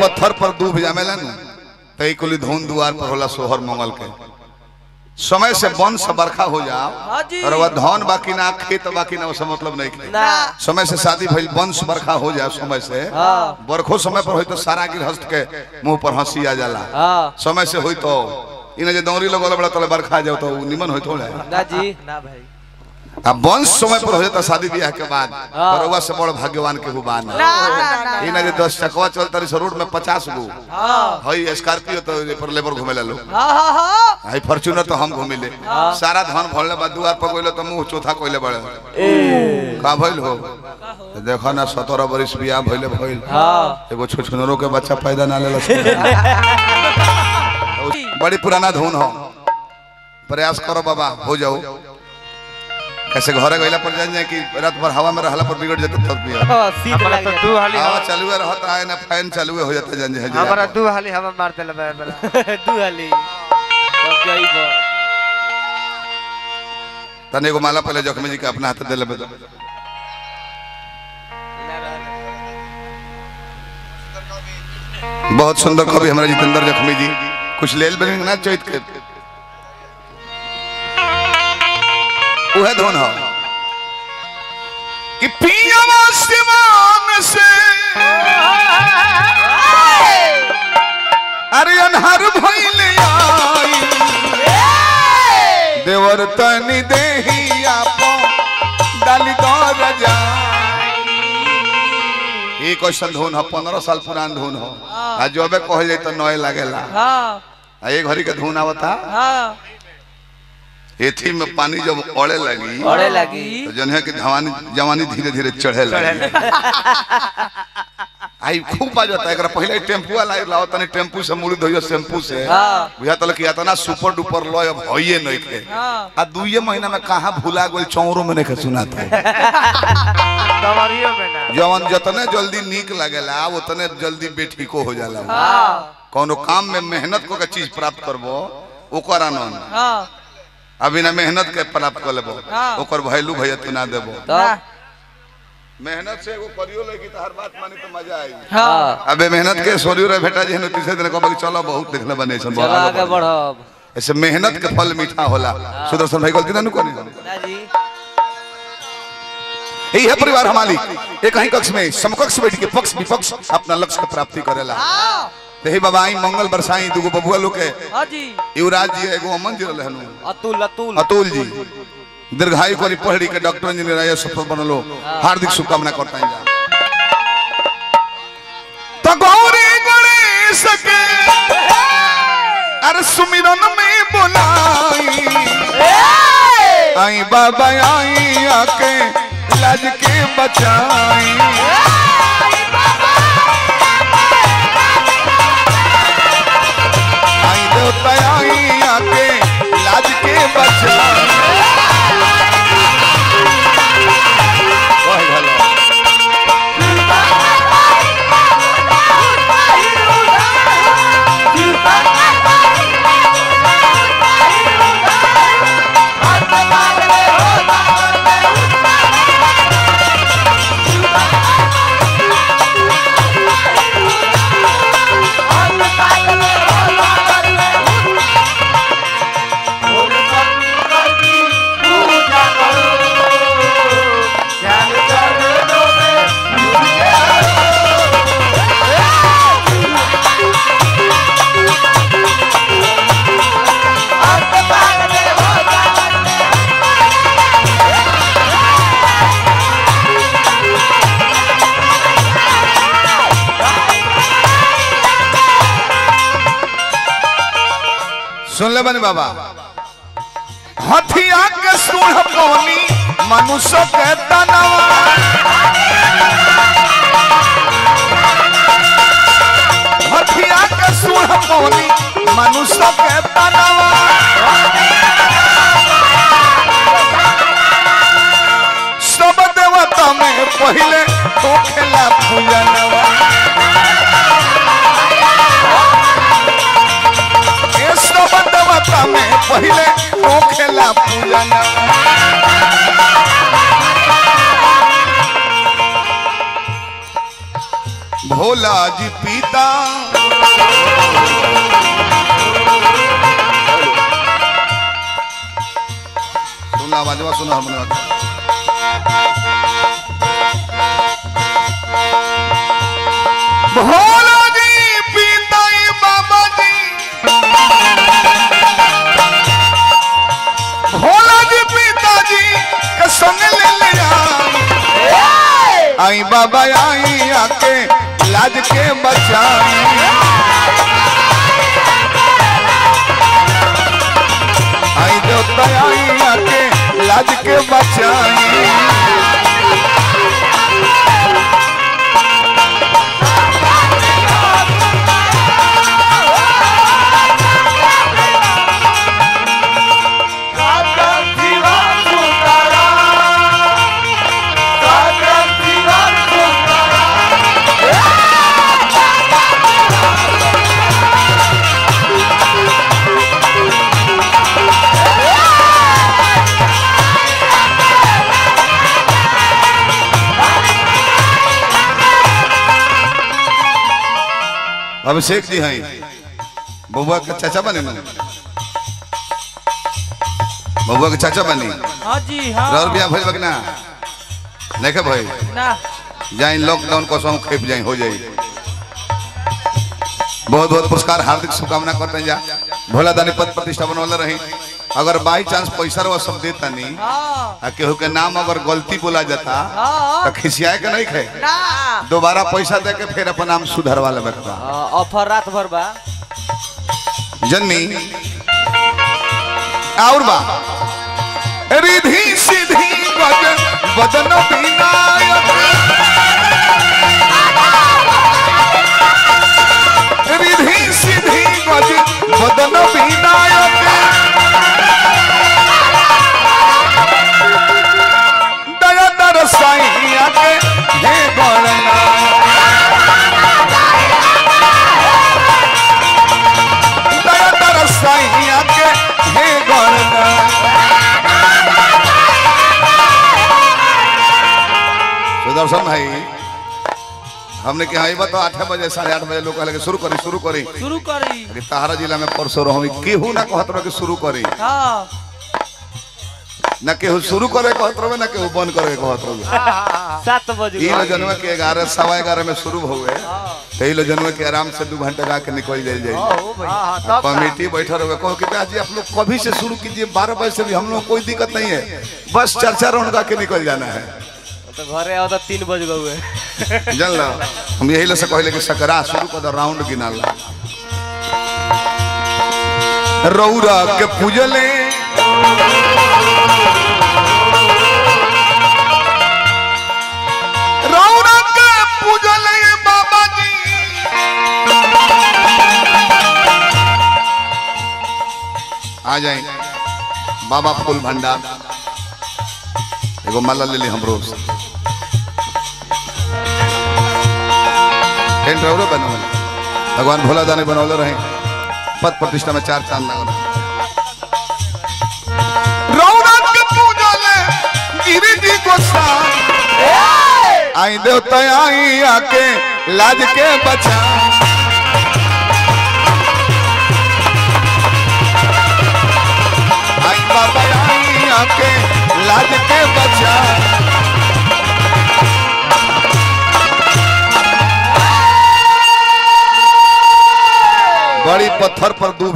पत्थर पर दूब जामेला नु तई कुली धुन दुआर पर होला सोहर मंगल के समय से वंश बरखा हो जाओ और वह धन बाकी ना खेत बाकी ना उसका मतलब नहीं ना। समय से शादी भइल वंश बरखा हो जाए समय से बरखो समय पर हो तो सारा गृहस्थ के मुंह पर हंसी आ जाला समय से हुई तो इन जे दौरी लगल बड़ा तले बरखा जाओ तो निमन होई थोड़ा ना जी ना भाई। अब वंश समय पर हो जाता शादी ब्याह के बाद परवा से बड़ भाग्यवान के हुबान इन जे 10 चकवा चलता रे रोड में 50 गो हई स्कॉर्पियो तो पर लेबर घुमेला लोग हई फॉर्च्यूनर तो हम घुमिले सारा धन भरले बाद दुआर पर गइलो तो मुंह चौथा कइले बड़े का भइल हो देखो ना 17 वर्ष ब्याह भइले भइल एगो छोछनरो के बच्चा पैदा ना लेला बड़ी पुराना धुन हो प्रयास करो बाबा हो जाओ कैसे घरे गइला पर जान जाए कि रात भर हवा में रहला पर बिगड़ जाता तब भी हमारा तो दो हाली हवा चालू रहता है ना फैन चालू हो जाता जान जाए हमारा दो हाली हवा मार देला दो हाली तब जाइबो तने को माला पहले जखमी जी के अपना हाथ दे लेबे बहुत सुंदर कवि हमारे जितेंद्र जखमी जी कुछ लेल बने ना चैत के वह धुन हो कि पियावा सिवान से अरे अनहर भइले आई देवर तनी देही आपो डाली दर जाई एक क्वेश्चन धुन हो 15 साल पुरान धुन हो आज जो अबे कहल जाए तो नए लागेला हां एक घड़ी के धुन आवता हां एथी में पानी जब ओड़े लगी तो जने कि जवानी धीरे धीरे चढ़े लगी आई खूब बाजता एकरा पहले टेम्पू वाला लाओ तने टेम्पू से मुड़ी धोइयो शैम्पू से बुझा तल कि इतना सुपर डुपर लय अब होइए नहीं थे आ 2 महीना में कहां भुला गइल चौरो में नहीं सुनाता दवरियो में ना जवन जतने जल्दी नीक लागेला उतने जल्दी बेठी को हो जाला कोनो काम में मेहनत को के चीज प्राप्त करबो ओकर आनंद अभी ना मेहनत के प्राप्त कर लेबो ओकर वैल्यू भैया तू ना देबो मेहनत से एगो करियो लेकी त हर बात मानी तो मजा आई हां अबे मेहनत के सोरियो रे बेटा जी ने तीसरे दिन कहबो कि चलो बहुत देखले बने छन चलो आगे बढ़ब ऐसे मेहनत के फल मीठा होला सुदर्शन भाई गलती ना कोनी ना जी यही है परिवार हमारी एक ही कक्ष में समकक्ष बैठ के पक्ष विपक्ष अपना लक्ष्य की प्राप्ति करेला तेही बाबा आई मंगल बरसाई दुगो बबुआ लोग के हां जी युवराज जी एगो अमन जी रहनु अतुल जी दीर्घायु करी पढ़ी के डॉक्टर इंजीनियर आया सफल बनलो हार्दिक शुभकामना करता हूं तो गौरी गणेश के अरे सुमिरन में बुलाई आई बाबा आई आके लाज के बचाई आई देवता आई आके लाज के बचाई सुन ले बने बाबा हथिया के सूढ़ पवनी मनुष्य के तनवा हथिया के सूढ़ पवनी मनुष्य के तनवा सब देवता में पहले तो खेला पूजनवा में पहले तो खेला पूजन भोला जी पिता सुनो हमने भोला जी पीताई बाबा जी भोला जी पिताजी के संग ले लिया आई बाबा आई आके लाज के बचाई आई देवता आई आके लाज के बचाई अभिषेक जी हैं बबुआ के चाचा बने ना बबुआ के चाचा बनी हाँ जी हाँ रुपया भाई बकना नहीं भाई ना जाए लॉकडाउन को सौ खेप जाए हो जाए बहुत बहुत पुरस्कार हार्दिक शुभकामना करते हैं जा भोला दानी पद प्रतिष्ठा बनवाला रही अगर बाई चांस पैसा वो सब देता नहीं केहू के नाम अगर गलती बोला जाता तो खिसियाए के नहीं खे दोबारा पैसा दे के फिर अपन नाम सुधरवा ले ऑफर रात भर बा जन्नी और बा रिधि सीधी बदन विनायक रिधि सीधी बदन विनायक दया दरसाइया के हे गणना दया दरसाइया के हे गणना सुदर्शन भाई हमने कहा ये बताओ 8 बजे 8:30 बजे लोग कहले शुरू करी तारा जिला में परसों रहो केहू ना कहत रहो कि शुरू करी ना केहू शुरू करे कहत रहो ना केहू बंद करे कहत रहो 7 बजे ई लो जनवा के 11 सवा 11 में शुरू होवे कई लो जनवा के आराम से 2 घंटे का के निकल जाए कमेटी बैठा रहे कहो कि जी आप लोग कभी से शुरू कीजिए 12 बजे से भी हम लोग कोई दिक्कत नहीं है बस चर्चा राउंड का के निकल जाना है तो घरे आओ तो 3 बज गए जान लो हम यही ले से कहले कि सकरा शुरू कर राउंड गिनाल रौरा के पूजले रौरा के पूजले बाबा जी आ जाए बाबा फूल भंडार एगो माला ले ली हमरो बनवल भगवान भोला दानी बनौले रहे पद प्रतिष्ठा में 4 चांद लगल रौनक के पूजा ले गिरी जी गोसाई आई देवता आई आके लाज के बचा आई बाबा आई आके लाज के बचा बड़ी पत्थर पर दूब